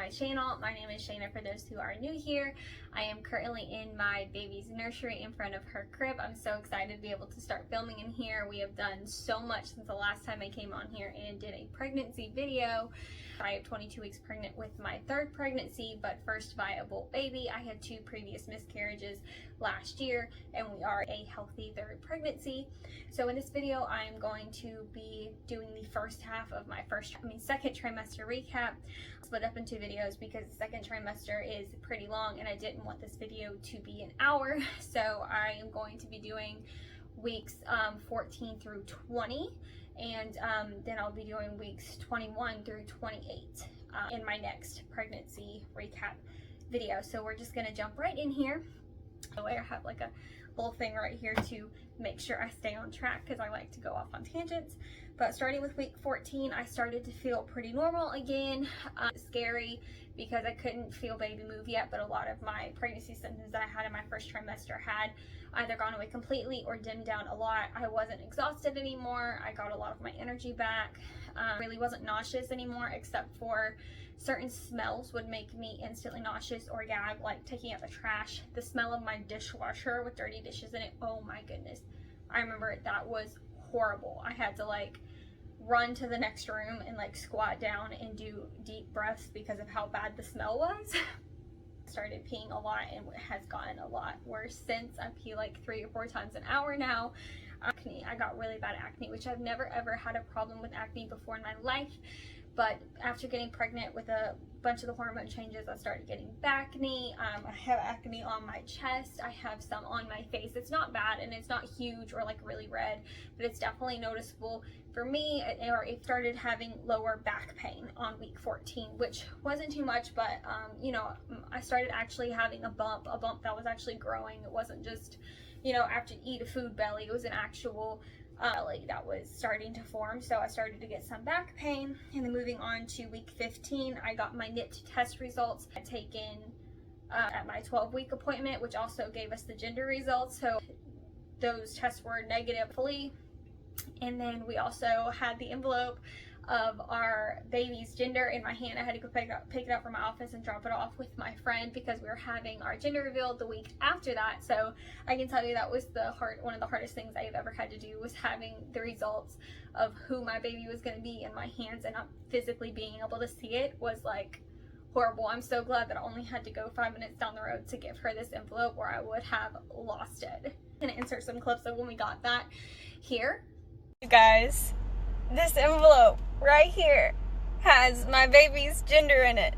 my channel. My name is Shayna for those who are new here. I am currently in my baby's nursery in front of her crib. I'm so excited to be able to start filming in here. We have done so much since the last time I came on here and did a pregnancy video. I am 22 weeks pregnant with my third pregnancy, but first viable baby. I had 2 previous miscarriages last year, and we are a healthy third pregnancy. So in this video, I'm going to be doing the first half of my second trimester recap, split up into videos because the second trimester is pretty long and I didn't want this video to be an hour. So I am going to be doing weeks 14 through 20, and then I'll be doing weeks 21 through 28 in my next pregnancy recap video. So we're just gonna jump right in here. The way I have like a little thing right here to make sure I stay on track because I like to go off on tangents. But starting with week 14, I started to feel pretty normal again. Scary because I couldn't feel baby move yet, but a lot of my pregnancy symptoms that I had in my first trimester had either gone away completely or dimmed down a lot. I wasn't exhausted anymore. I got a lot of my energy back. Really wasn't nauseous anymore, except for certain smells would make me instantly nauseous or gag, like taking out the trash. The smell of my dishwasher with dirty dishes in it, oh my goodness. I remember that was horrible. I had to like run to the next room and like squat down and do deep breaths because of how bad the smell was. Started peeing a lot and it has gotten a lot worse since. I pee like 3 or 4 times an hour now. Acne, I got really bad acne, which I've never ever had a problem with acne before in my life. But after getting pregnant with a bunch of the hormone changes, I started getting acne. I have acne on my chest. I have some on my face. It's not bad and it's not huge or like really red, but it's definitely noticeable for me. It started having lower back pain on week 14, which wasn't too much, but you know, I started actually having a bump that was actually growing. It wasn't just, you know, after you eat a food belly. It was an actual belly that was starting to form. So I started to get some back pain. And then moving on to week 15, I got my NIT test results taken at my 12-week appointment, which also gave us the gender results. So those tests were negative fully. And then we also had the envelope of our baby's gender in my hand. I had to go pick it up from my office and drop it off with my friend because we were having our gender revealed the week after that. So I can tell you that was one of the hardest things I've ever had to do, was having the results of who my baby was going to be in my hands and not physically being able to see it was like horrible. I'm so glad that I only had to go 5 minutes down the road to give her this envelope, or I would have lost it. I'm gonna insert some clips of when we got that here. You guys, this envelope right here has my baby's gender in it.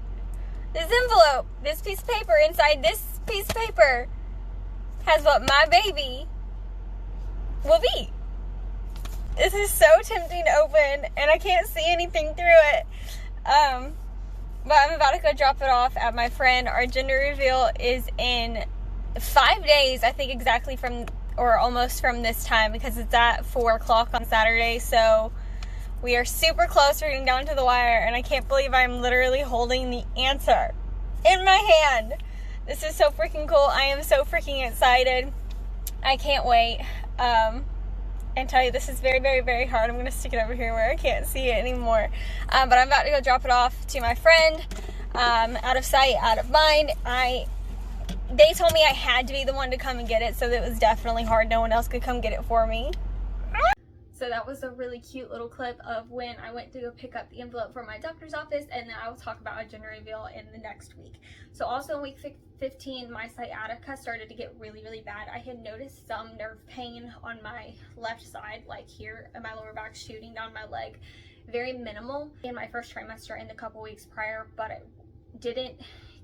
This envelope, this piece of paper inside this piece of paper has what my baby will be. This is so tempting to open and I can't see anything through it. But I'm about to go drop it off at my friend. Our gender reveal is in 5 days, I think, exactly from, or almost from this time, because it's at 4 o'clock on Saturday. So we are super close. We're getting down to the wire, and I can't believe I'm literally holding the answer in my hand. This is so freaking cool. I am so freaking excited. I can't wait. And tell you, this is very, very, very hard. I'm going to stick it over here where I can't see it anymore. But I'm about to go drop it off to my friend. Out of sight, out of mind. They told me I had to be the one to come and get it, so it was definitely hard. No one else could come get it for me. So that was a really cute little clip of when I went to go pick up the envelope from my doctor's office, and then I will talk about a gender reveal in the next week. So also in week 15, my sciatica started to get really, really bad. I had noticed some nerve pain on my left side, like here in my lower back, shooting down my leg. Very minimal in my first trimester and the couple weeks prior, but it didn't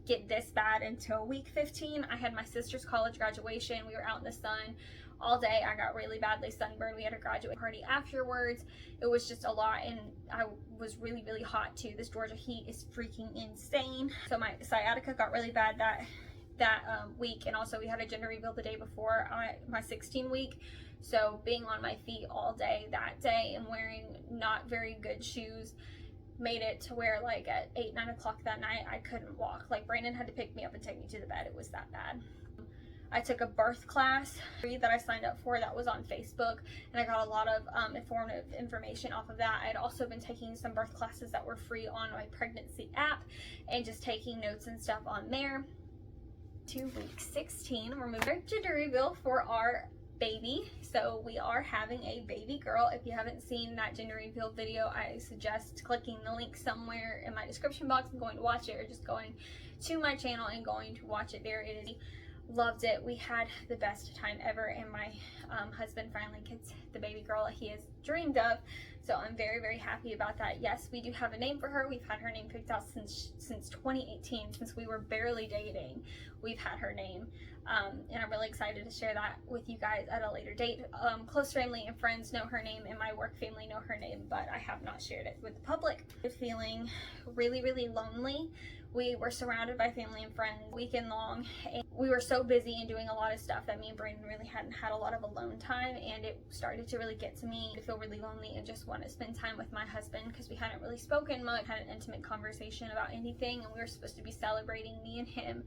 get this bad until week 15. I had my sister's college graduation. We were out in the sun all day. I got really badly sunburned. We had a graduate party afterwards. It was just a lot, and I was really, really hot too. This Georgia heat is freaking insane. So my sciatica got really bad that week, and also we had a gender reveal the day before my 16 week. So being on my feet all day that day and wearing not very good shoes made it to where like at 8, 9 o'clock that night I couldn't walk. Like Brandon had to pick me up and take me to the bed. It was that bad. I took a birth class that I signed up for that was on Facebook, and I got a lot of informative information off of that. I had also been taking some birth classes that were free on my pregnancy app and just taking notes and stuff on there. To week 16, we're moving our gender reveal for our baby. So we are having a baby girl. If you haven't seen that gender reveal video, I suggest clicking the link somewhere in my description box and going to watch it, or just going to my channel and going to watch it there. It is, loved it. We had the best time ever, and my husband finally gets the baby girl he has dreamed of. So I'm very, very happy about that. Yes, we do have a name for her. We've had her name picked out since 2018, since we were barely dating. We've had her name, and I'm really excited to share that with you guys at a later date. Close family and friends know her name, and my work family know her name, but I have not shared it with the public. Feeling really, really lonely. We were surrounded by family and friends weekend long, and we were so busy and doing a lot of stuff that me and Brandon really hadn't had a lot of alone time, and it started to really get to me to feel really lonely and just want to spend time with my husband, because we hadn't really spoken much, had an intimate conversation about anything, and we were supposed to be celebrating, me and him,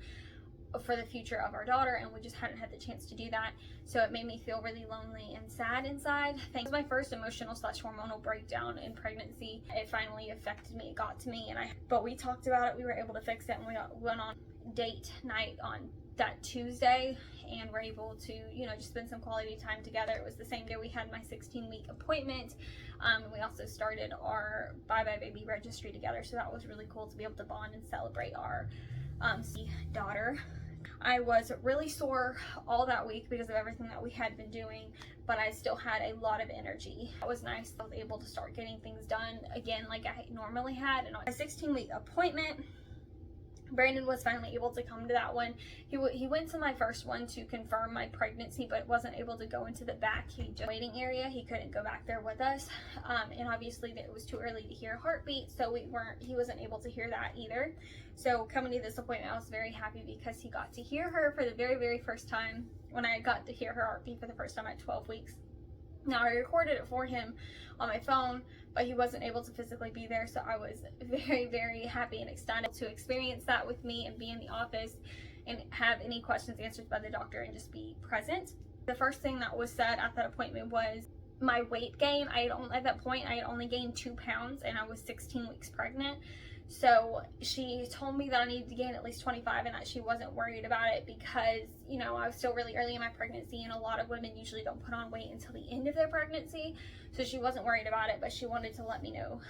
for the future of our daughter, and we just hadn't had the chance to do that. So it made me feel really lonely and sad inside. Thanks to my first emotional / hormonal breakdown in pregnancy, it finally affected me. It got to me, but we talked about it. We were able to fix it, and we went on date night on that Tuesday, and we're able to, you know, just spend some quality time together. It was the same day we had my 16-week appointment, and we also started our Bye Bye Baby registry together. So that was really cool to be able to bond and celebrate our daughter. I was really sore all that week because of everything that we had been doing, but I still had a lot of energy. That was nice. I was able to start getting things done again like I normally had. And on my 16-week appointment, Brandon was finally able to come to that one. He went to my first one to confirm my pregnancy, but wasn't able to go into the back waiting area. He couldn't go back there with us, and obviously it was too early to hear a heartbeat, so he wasn't able to hear that either. So coming to this appointment, I was very happy because he got to hear her for the very, very first time, when I got to hear her heartbeat for the first time at 12 weeks. Now, I recorded it for him on my phone, but he wasn't able to physically be there, so I was very, very happy and excited to experience that with me and be in the office and have any questions answered by the doctor and just be present. The first thing that was said at that appointment was my weight gain. At that point, I had only gained 2 pounds, and I was 16 weeks pregnant. So she told me that I needed to gain at least 25, and that she wasn't worried about it because, you know, I was still really early in my pregnancy, and a lot of women usually don't put on weight until the end of their pregnancy. So she wasn't worried about it, but she wanted to let me know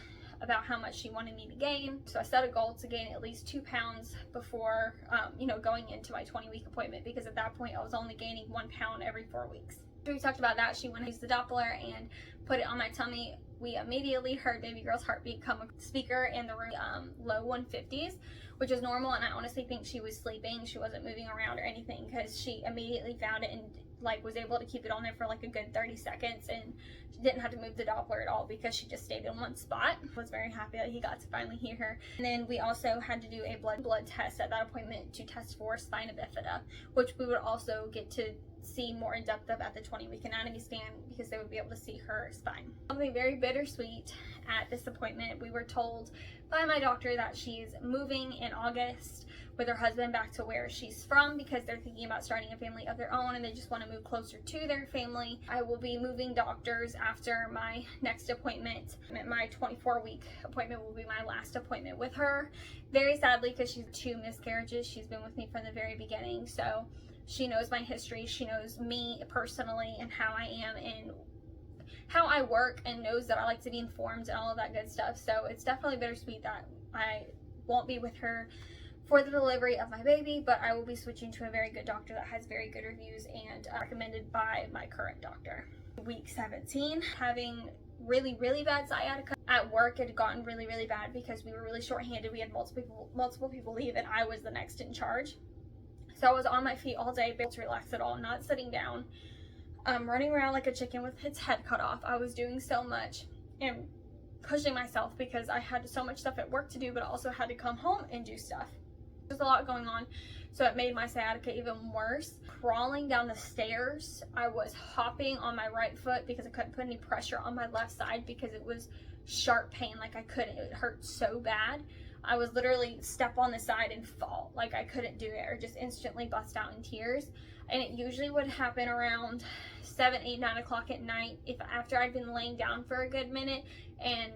about how much she wanted me to gain. So I set a goal to gain at least 2 pounds before, you know, going into my 20-week appointment, because at that point I was only gaining 1 pound every 4 weeks. After we talked about that, she went to use the Doppler and put it on my tummy. We immediately heard baby girl's heartbeat come a speaker in the room, low 150s, which is normal, and I honestly think she was sleeping. She wasn't moving around or anything, because she immediately found it and like was able to keep it on there for like a good 30 seconds, and she didn't have to move the Doppler at all because she just stayed in one spot. I was very happy that he got to finally hear her. And then we also had to do a blood test at that appointment to test for spina bifida, which we would also get to see more in depth of at the 20-week anatomy scan, because they would be able to see her spine. Something very bittersweet at this appointment. We were told by my doctor that she's moving in August with her husband back to where she's from, because they're thinking about starting a family of their own and they just want to move closer to their family. I will be moving doctors after my next appointment. My 24-week appointment will be my last appointment with her. Very sadly, because she's 2 miscarriages. She's been with me from the very beginning, so she knows my history. She knows me personally and how I am and how I work, and knows that I like to be informed and all of that good stuff. So it's definitely bittersweet that I won't be with her for the delivery of my baby, but I will be switching to a very good doctor that has very good reviews and recommended by my current doctor. Week 17, having really, really bad sciatica. At work, it had gotten really, really bad because we were really short-handed. We had multiple people leave, and I was the next in charge. So I was on my feet all day, able to relax at all, not sitting down, running around like a chicken with its head cut off. I was doing so much and pushing myself because I had so much stuff at work to do, but I also had to come home and do stuff. There's a lot going on, so it made my sciatica even worse. Crawling down the stairs, I was hopping on my right foot because I couldn't put any pressure on my left side because it was sharp pain, like I couldn't. It hurt so bad. I was literally step on the side and fall. Like I couldn't do it, or just instantly bust out in tears. And it usually would happen around 7, 8, 9 o'clock at night. If after I'd been laying down for a good minute and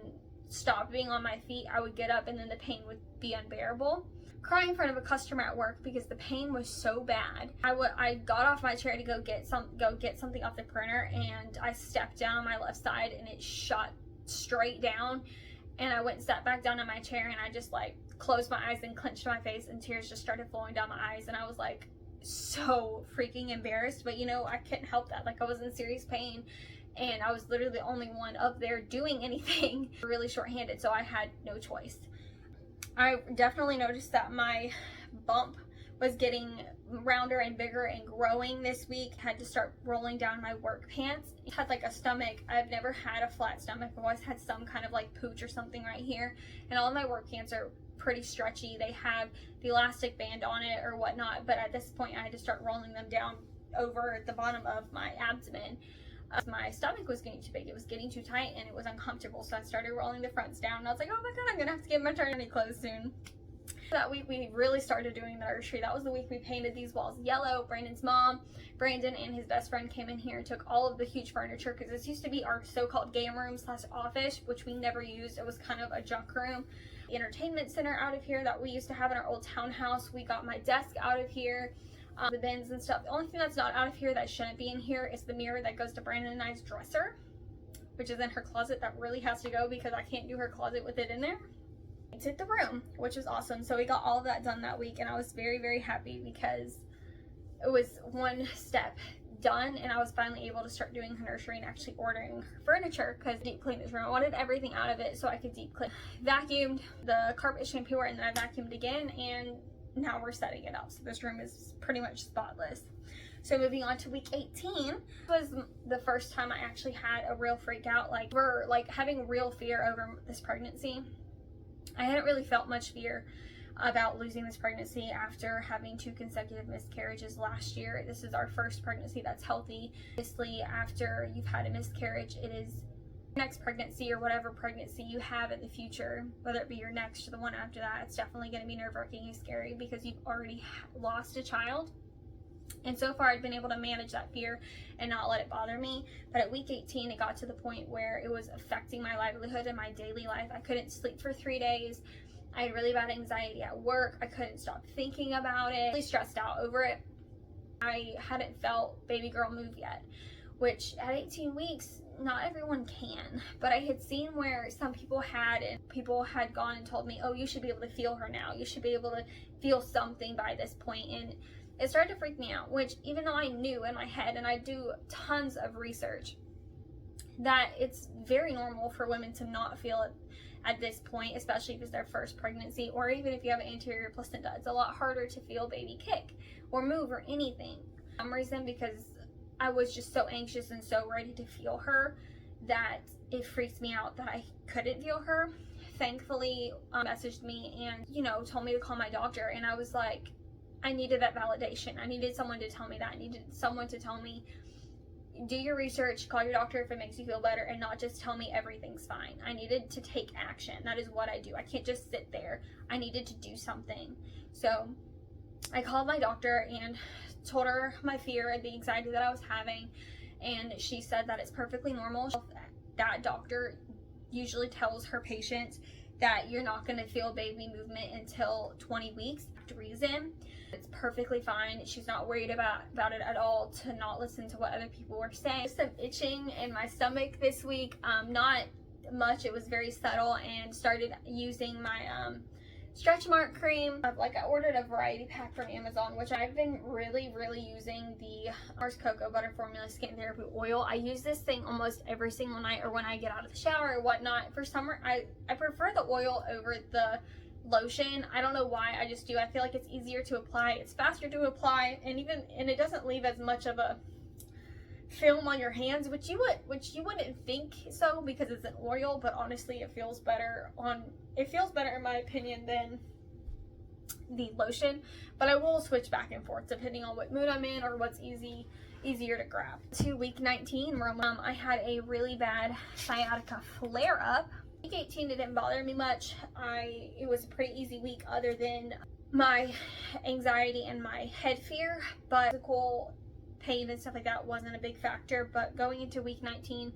stopped being on my feet, I would get up and then the pain would be unbearable. Crying in front of a customer at work because the pain was so bad. I got off my chair to go get something off the printer, and I stepped down on my left side and it shot straight down, and I went and sat back down in my chair, and I just like closed my eyes and clenched my face, and tears just started flowing down my eyes, and I was like so freaking embarrassed. But you know, I couldn't help that. Like I was in serious pain, and I was literally the only one up there doing anything. Really short-handed, so I had no choice. I definitely noticed that my bump was getting rounder and bigger and growing this week. Had to start rolling down my work pants. I had like a stomach. I've never had a flat stomach. I've always had some kind of like pooch or something right here. And all of my work pants are pretty stretchy. They have the elastic band on it or whatnot. But at this point, I had to start rolling them down over the bottom of my abdomen. My stomach was getting too big, it was getting too tight, and it was uncomfortable, so I started rolling the fronts down, and I was like, oh my god, I'm gonna have to get maternity clothes soon. That week we really started doing the nursery. That was the week we painted these walls yellow. Brandon's mom, Brandon, and his best friend came in here and took all of the huge furniture, because this used to be our so-called game room / office, which we never used. It was kind of a junk room. The entertainment center out of here that we used to have in our old townhouse. We got my desk out of here. The bins and stuff. The only thing that's not out of here that shouldn't be in here is the mirror that goes to Brandon and I's dresser, which is in her closet. That really has to go because I can't do her closet with it in there. I took the room, which was awesome. So we got all of that done that week, and I was very, very happy because it was one step done, and I was finally able to start doing her nursery and actually ordering furniture, because deep clean this room. I wanted everything out of it so I could deep clean. Vacuumed the carpet shampooer, and then I vacuumed again, and now we're setting it up, so this room is pretty much spotless. So moving on to week 18 was the first time I actually had a real freak out, like having real fear over this pregnancy. I hadn't really felt much fear about losing this pregnancy after having 2 consecutive miscarriages last year. This is our first pregnancy that's healthy. Obviously, after you've had a miscarriage, it is next pregnancy or whatever pregnancy you have in the future, whether it be your next or the one after that, it's definitely going to be nerve-wracking and scary because you've already lost a child. And so far I'd been able to manage that fear and not let it bother me, but at week 18 it got to the point where it was affecting my livelihood and my daily life. I couldn't sleep for 3 days. I had really bad anxiety at work. I couldn't stop thinking about it. Really stressed out over it. I hadn't felt baby girl move yet, which at 18 weeks not everyone can, but I had seen where some people had, and people had gone and told me, oh, you should be able to feel her now, you should be able to feel something by this point. And it started to freak me out, which even though I knew in my head, and I do tons of research, that it's very normal for women to not feel it at this point, especially if it's their first pregnancy, or even if you have an anterior placenta. It's a lot harder to feel baby kick or move or anything. For some reason, because I was just so anxious and so ready to feel her that it freaked me out that I couldn't feel her. Thankfully, messaged me and, you know, told me to call my doctor, and I was like, I needed that validation. I needed someone to tell me that. I needed someone to tell me, do your research, call your doctor if it makes you feel better, and not just tell me everything's fine. I needed to take action. That is what I do. I can't just sit there. I needed to do something. So I called my doctor and told her my fear and the anxiety that I was having, and she said that it's perfectly normal. That doctor usually tells her patients that you're not going to feel baby movement until 20 weeks. Reason, it's perfectly fine. She's not worried about it at all, to not listen to what other people were saying. Some itching in my stomach this week, not much, it was very subtle, and started using my stretch mark cream. I ordered a variety pack from Amazon, which I've been really using the Mars Cocoa Butter Formula Skin Therapy Oil. I use this thing almost every single night, or when I get out of the shower or whatnot. For summer, I prefer the oil over the lotion. I don't know why, I just do. I feel like it's easier to apply, it's faster to apply, and it doesn't leave as much of a film on your hands, which you wouldn't think so because it's an oil, but honestly it feels better in my opinion than the lotion. But I will switch back and forth depending on what mood I'm in or what's easier to grab. To week 19, where I had a really bad sciatica flare up. Week 18, it didn't bother me much. It was a pretty easy week other than my anxiety and my head fear, but physical pain and stuff like that wasn't a big factor. But going into week 19,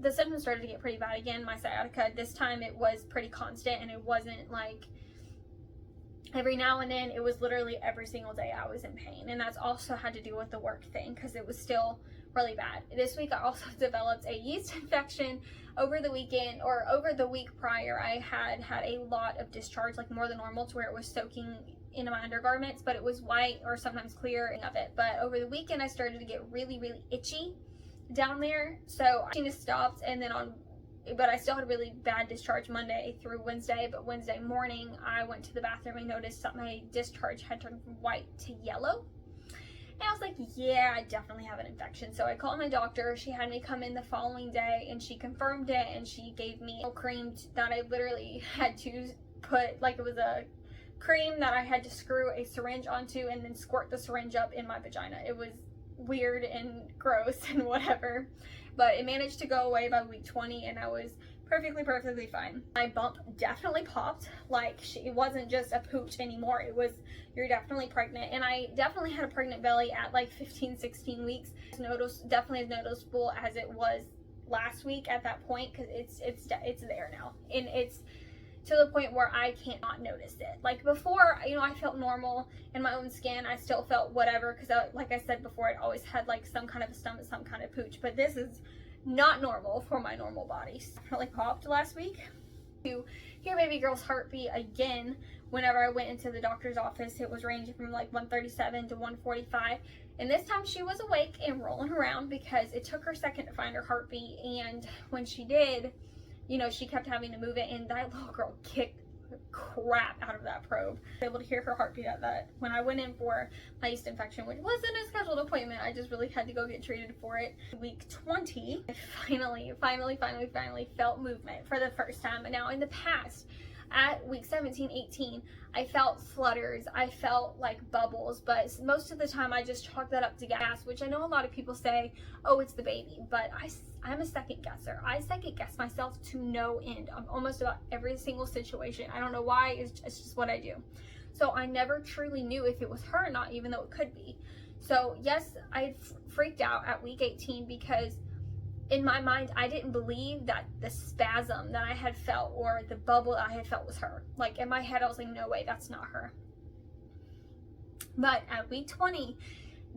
the symptoms started to get pretty bad again. My sciatica, this time it was pretty constant, and it wasn't like every now and then. It was literally every single day I was in pain, and that's also had to do with the work thing because it was still really bad. This week I also developed a yeast infection over the weekend, or over the week prior. I had a lot of discharge, like more than normal, to where it was soaking into my undergarments, but it was white or sometimes clear of it. But over the weekend I started to get really itchy down there, so I just stopped. And then but I still had really bad discharge Monday through Wednesday. But Wednesday morning I went to the bathroom and noticed that my discharge had turned from white to yellow. And I was like, yeah, I definitely have an infection. So I called my doctor. She had me come in the following day, and she confirmed it, and she gave me a cream that I literally had to put, like, it was a cream that I had to screw a syringe onto and then squirt the syringe up in my vagina. It was weird and gross and whatever, but it managed to go away by week 20, and I was perfectly fine. My bump definitely popped. Like, it wasn't just a pooch anymore. It was, you're definitely pregnant. And I definitely had a pregnant belly at like 15-16 weeks. Definitely as noticeable as it was last week at that point, because it's there now, and it's to the point where I can't not notice it. Like before, you know, I felt normal in my own skin. I still felt whatever, because like I said before, I always had like some kind of a stomach, some kind of pooch. But this is not normal for my normal body. Really popped last week. To hear baby girl's heartbeat again whenever I went into the doctor's office, it was ranging from like 137 to 145. And this time she was awake and rolling around, because it took her a second to find her heartbeat. And when she did, you know, she kept having to move it, and that little girl kicked the crap out of that probe. I was able to hear her heartbeat at that. When I went in for my yeast infection, which wasn't a scheduled appointment, I just really had to go get treated for it. Week 20, I finally felt movement for the first time. And now in the past, at week 17, 18, I felt flutters, I felt like bubbles, but most of the time I just chalk that up to gas, which I know a lot of people say, oh, it's the baby, but I'm a second guesser. I second guess myself to no end on almost about every single situation. I don't know why, it's just what I do. So I never truly knew if it was her or not, even though it could be. So yes, I freaked out at week 18, because in my mind, I didn't believe that the spasm that I had felt or the bubble that I had felt was her. Like in my head, I was like, no way, that's not her. But at week 20,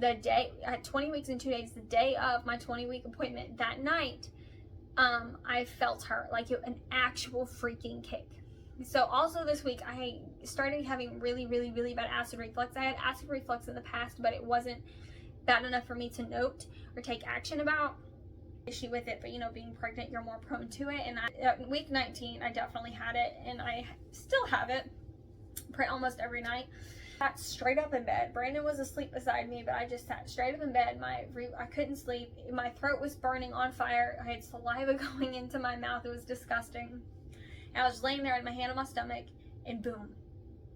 at 20 weeks and 2 days, the day of my 20-week appointment, that night, I felt her, like an actual freaking kick. So also this week, I started having really bad acid reflux. I had acid reflux in the past, but it wasn't bad enough for me to note or take action about. Issue with it, but you know, being pregnant, you're more prone to it. And at week 19, I definitely had it, and I still have it almost every night. I sat straight up in bed. Brandon was asleep beside me, but I just sat straight up in bed. I couldn't sleep. My throat was burning on fire. I had saliva going into my mouth. It was disgusting. And I was laying there with my hand on my stomach, and boom,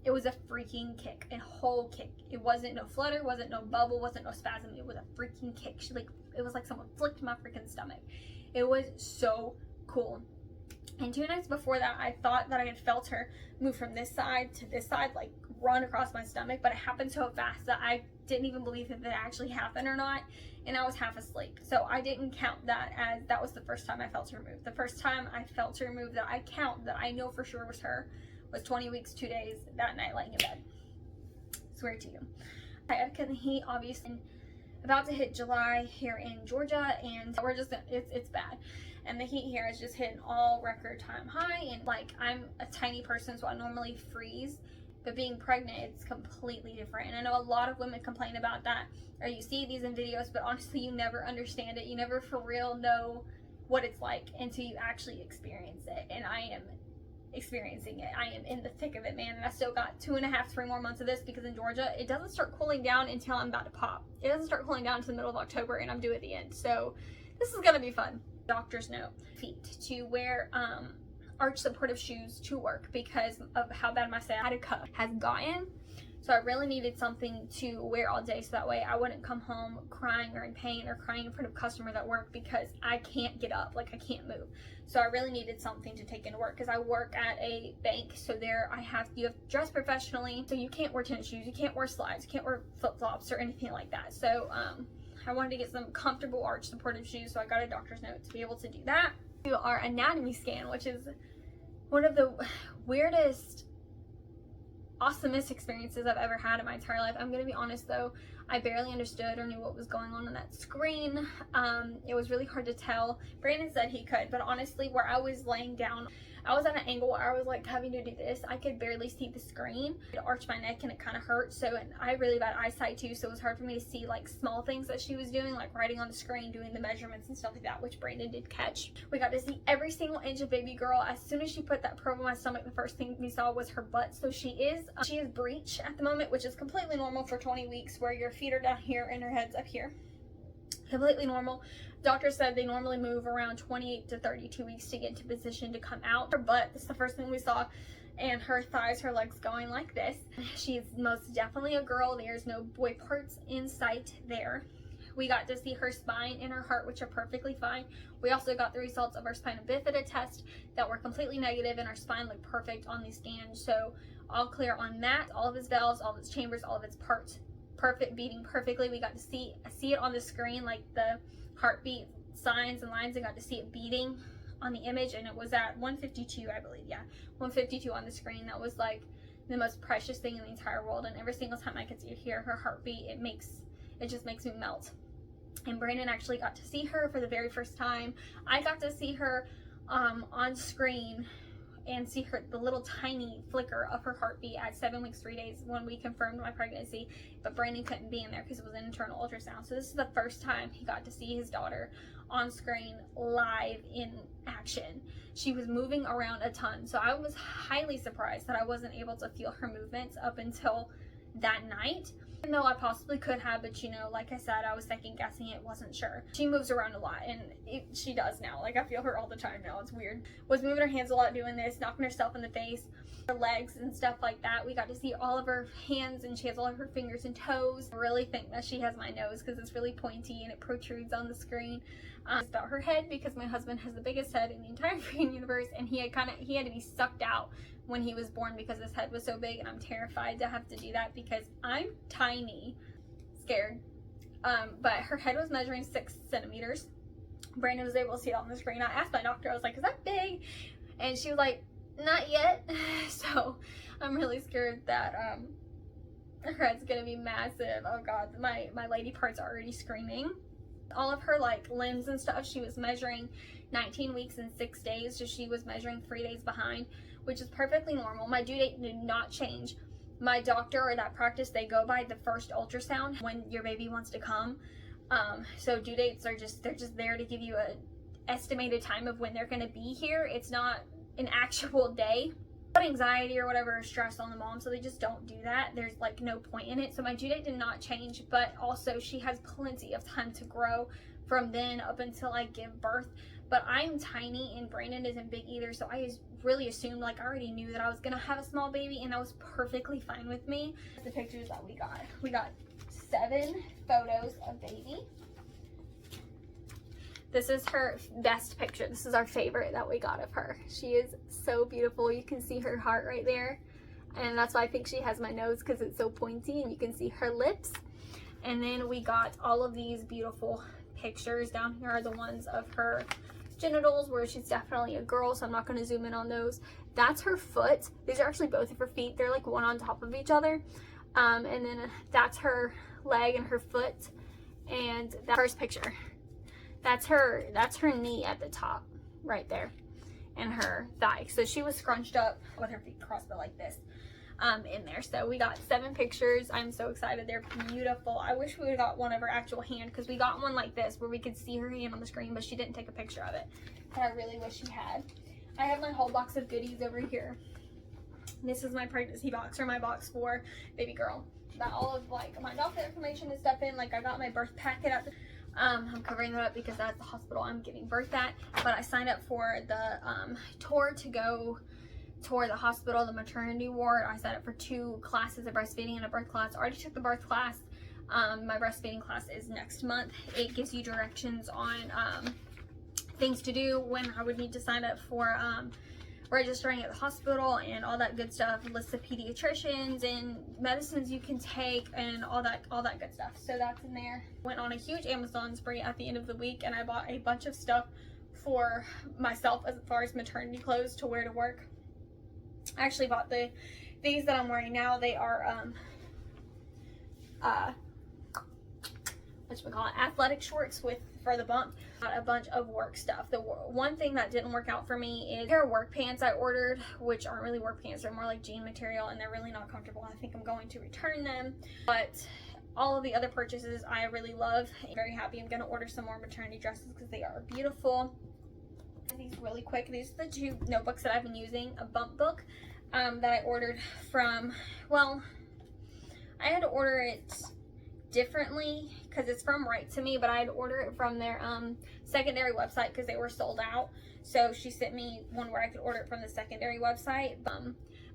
it was a freaking kick, a whole kick. It wasn't no flutter, wasn't no bubble, wasn't no spasm. It was a freaking kick. It was like someone flicked my freaking stomach. It was so cool. And 2 nights before that, I thought that I had felt her move from this side to this side, like run across my stomach, but it happened so fast that I didn't even believe if it actually happened or not, and I was half asleep. So I didn't count that as that was the first time I felt her move. The first time I felt her move that I count, that I know for sure was her, was 20 weeks, 2 days, that night laying in bed. Swear to you. Sciatica in the heat, obviously, about to hit July here in Georgia, and we're just, it's bad. And the heat here is just hitting all record time high, and like, I'm a tiny person, so I normally freeze, but being pregnant, it's completely different. And I know a lot of women complain about that, or you see these in videos, but honestly, you never understand it. You never for real know what it's like until you actually experience it. And I am experiencing it. I am in the thick of it, man. And I still got 2.5, 3 more months of this, because in Georgia, it doesn't start cooling down until I'm about to pop. It doesn't start cooling down until the middle of October, and I'm due at the end. So this is gonna be fun. Doctors know feet to wear arch supportive shoes to work because of how bad my sciatica has gotten. So I really needed something to wear all day, so that way I wouldn't come home crying or in pain or crying in front of customers at work because I can't get up, like I can't move. So I really needed something to take into work because I work at a bank, so there you have to dress professionally, so you can't wear tennis shoes, you can't wear slides, you can't wear flip-flops or anything like that. So I wanted to get some comfortable arch supportive shoes, so I got a doctor's note to be able to do that. Do our anatomy scan, which is one of the weirdest, awesomest experiences I've ever had in my entire life. I'm gonna be honest though, I barely understood or knew what was going on that screen. It was really hard to tell. Brandon said he could, but honestly, where I was laying down, I was at an angle where I was like having to do this. I could barely see the screen. It arched my neck and it kind of hurt. So, and I have really bad eyesight too, so it was hard for me to see like small things that she was doing, like writing on the screen, doing the measurements and stuff like that, which Brandon did catch. We got to see every single inch of baby girl. As soon as she put that probe on my stomach, the first thing we saw was her butt. So she is breech at the moment, which is completely normal for 20 weeks, where your feet are down here and her head's up here. Completely normal. Doctor said they normally move around 28 to 32 weeks to get into position to come out. Her butt, this is the first thing we saw, and her thighs, her legs going like this. She's most definitely a girl. There's no boy parts in sight there. We got to see her spine and her heart, which are perfectly fine. We also got the results of our spina bifida test that were completely negative, and our spine looked perfect on the scan. So all clear on that. All of its valves, all of its chambers, all of its parts perfect, beating perfectly. We got to see it on the screen, like the heartbeat signs and lines, and got to see it beating on the image, and it was at 152, I believe. Yeah, 152 on the screen. That was like the most precious thing in the entire world, and every single time I could hear her heartbeat, it just makes me melt. And Brandon actually got to see her for the very first time. I got to see her on screen and see the little tiny flicker of her heartbeat at 7 weeks 3 days when we confirmed my pregnancy, but Brandon couldn't be in there because it was an internal ultrasound. So this is the first time he got to see his daughter on screen live in action. She was moving around a ton, so I was highly surprised that I wasn't able to feel her movements up until that night. Even though I possibly could have, but you know, like I said, I was second guessing it, wasn't sure. She moves around a lot, and she does now. Like, I feel her all the time now. It's weird. Was moving her hands a lot doing this, knocking herself in the face, her legs and stuff like that. We got to see all of her hands, and she has all of her fingers and toes. I really think that she has my nose because it's really pointy and it protrudes on the screen. It's about her head because my husband has the biggest head in the entire freaking universe, and he had to be sucked out when he was born because his head was so big, and I'm terrified to have to do that because I'm tiny. Scared. But her head was measuring 6 centimeters. Brandon was able to see it on the screen. I asked my doctor, I was like, is that big? And she was like, not yet. So I'm really scared that her head's gonna be massive. Oh god, my lady part's already screaming. All of her like limbs and stuff, she was measuring 19 weeks and 6 days, so she was measuring 3 days behind, which is perfectly normal. My due date did not change. My doctor or that practice, they go by the first ultrasound when your baby wants to come. So due dates are they're just there to give you a estimated time of when they're going to be here. It's not an actual day. Put anxiety or whatever or stress on the mom, so they just don't do that. There's like no point in it. So my due date did not change, but also she has plenty of time to grow from then up until I give birth. But I'm tiny and Brandon isn't big either, so I really assumed, like, I already knew that I was gonna have a small baby, and that was perfectly fine with me. The pictures that we got 7 photos of baby. This is her best picture. This is our favorite that we got of her. She is so beautiful. You can see her heart right there, and that's why I think she has my nose, because it's so pointy, and you can see her lips. And then we got all of these beautiful pictures. Down here are the ones of her genitals, where she's definitely a girl, so I'm not going to zoom in on those. That's her foot. These are actually both of her feet. They're like one on top of each other. And then that's her leg and her foot. And that first picture, that's her knee at the top right there, and her thigh. So she was scrunched up with her feet crossed like this in there. So we got 7 pictures. I'm so excited. They're beautiful. I wish we would have got one of her actual hand, because we got one like this where we could see her hand on the screen, but she didn't take a picture of it, and I really wish she had. I have my whole box of goodies over here. This is my pregnancy box, or my box for baby girl. Got all of like my doctor information and stuff in. Like, I got my birth packet at the I'm covering that up because that's the hospital I'm giving birth at, but I signed up for the tour to go tour the hospital, the maternity ward. I signed up for 2 classes, a breastfeeding and a birth class. I already took the birth class. My breastfeeding class is next month. It gives you directions on things to do, when I would need to sign up for registering at the hospital and all that good stuff, lists of pediatricians and medicines you can take and all that good stuff. So that's in there. Went on a huge Amazon spree at the end of the week, and I bought a bunch of stuff for myself as far as maternity clothes to wear to work. I actually bought these that I'm wearing now. They are athletic shorts for the bump. Got a bunch of work stuff. The one thing that didn't work out for me is a pair of work pants I ordered, which aren't really work pants. They're more like jean material, and they're really not comfortable. I think I'm going to return them. But all of the other purchases I really love. I'm very happy. I'm going to order some more maternity dresses because they are beautiful. These really quick. These are the 2 notebooks that I've been using. A bump book that I ordered from, well, I had to order it differently because it's from Right to Me, but I had to order it from their secondary website because they were sold out. So she sent me one where I could order it from the secondary website.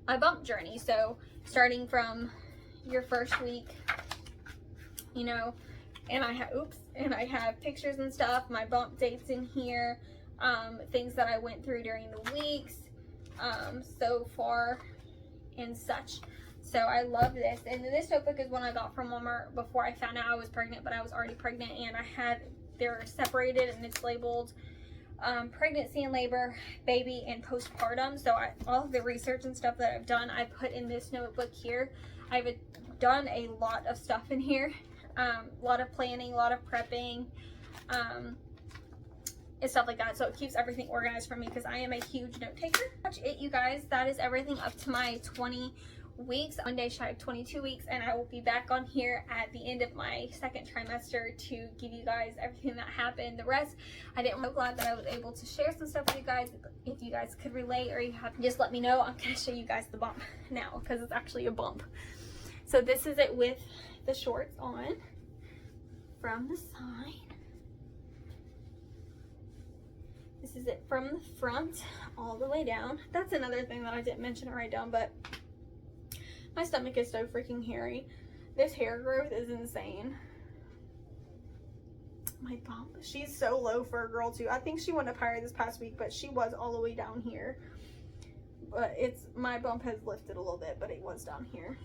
My bump journey, so starting from your first week, you know, and I have pictures and stuff, my bump dates in here, things that I went through during the weeks so far and such. So I love this, and this notebook is one I got from Walmart before I found out I was pregnant, but I was already pregnant, and they're separated, and it's labeled pregnancy and labor, baby, and postpartum. So all of the research and stuff that I've done, I put in this notebook here. I've done a lot of stuff in here, a lot of planning, a lot of prepping, and stuff like that. So it keeps everything organized for me because I am a huge note taker. That's it, you guys. That is everything up to my 20 weeks, one day shy of 22 weeks, and I will be back on here at the end of my 2nd trimester to give you guys everything that happened. The rest, I'm so glad that I was able to share some stuff with you guys. If you guys could relate or you have, just let me know. I'm going to show you guys the bump now because it's actually a bump. So this is it with the shorts on from the side. This is it from the front all the way down. That's another thing that I didn't mention or write down, but my stomach is so freaking hairy. This hair growth is insane. My bump, she's so low for a girl too. I think she went up higher this past week, but she was all the way down here. But my bump has lifted a little bit, but it was down here.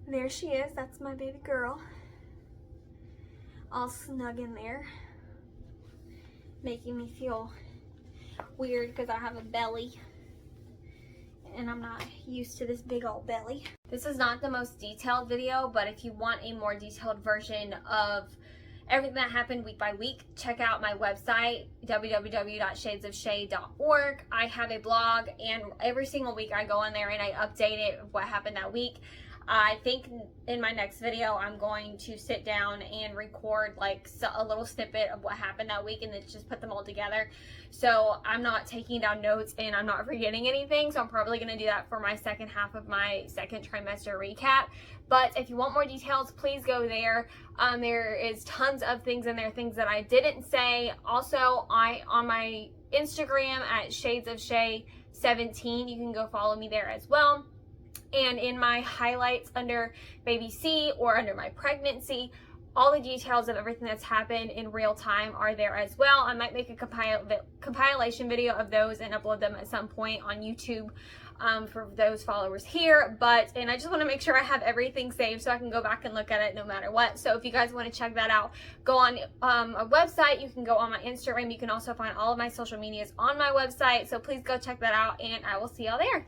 There she is. That's my baby girl. All snug in there. Making me feel weird because I have a belly. And I'm not used to this big old belly. This is not the most detailed video, but if you want a more detailed version of everything that happened week by week, check out my website, www.shadesofshay.org. I have a blog, and every single week I go on there and I update it of what happened that week. I think in my next video, I'm going to sit down and record like a little snippet of what happened that week and then just put them all together. So I'm not taking down notes and I'm not forgetting anything. So I'm probably going to do that for my second half of my 2nd trimester recap. But if you want more details, please go there. There is tons of things in there, things that I didn't say. Also, on my Instagram at shadesofshay17, you can go follow me there as well. And in my highlights under baby C or under my pregnancy, all the details of everything that's happened in real time are there as well. I might make a compilation video of those and upload them at some point on YouTube for those followers here. And I just want to make sure I have everything saved so I can go back and look at it no matter what. So if you guys want to check that out, go on a website. You can go on my Instagram. You can also find all of my social medias on my website. So please go check that out, and I will see y'all there.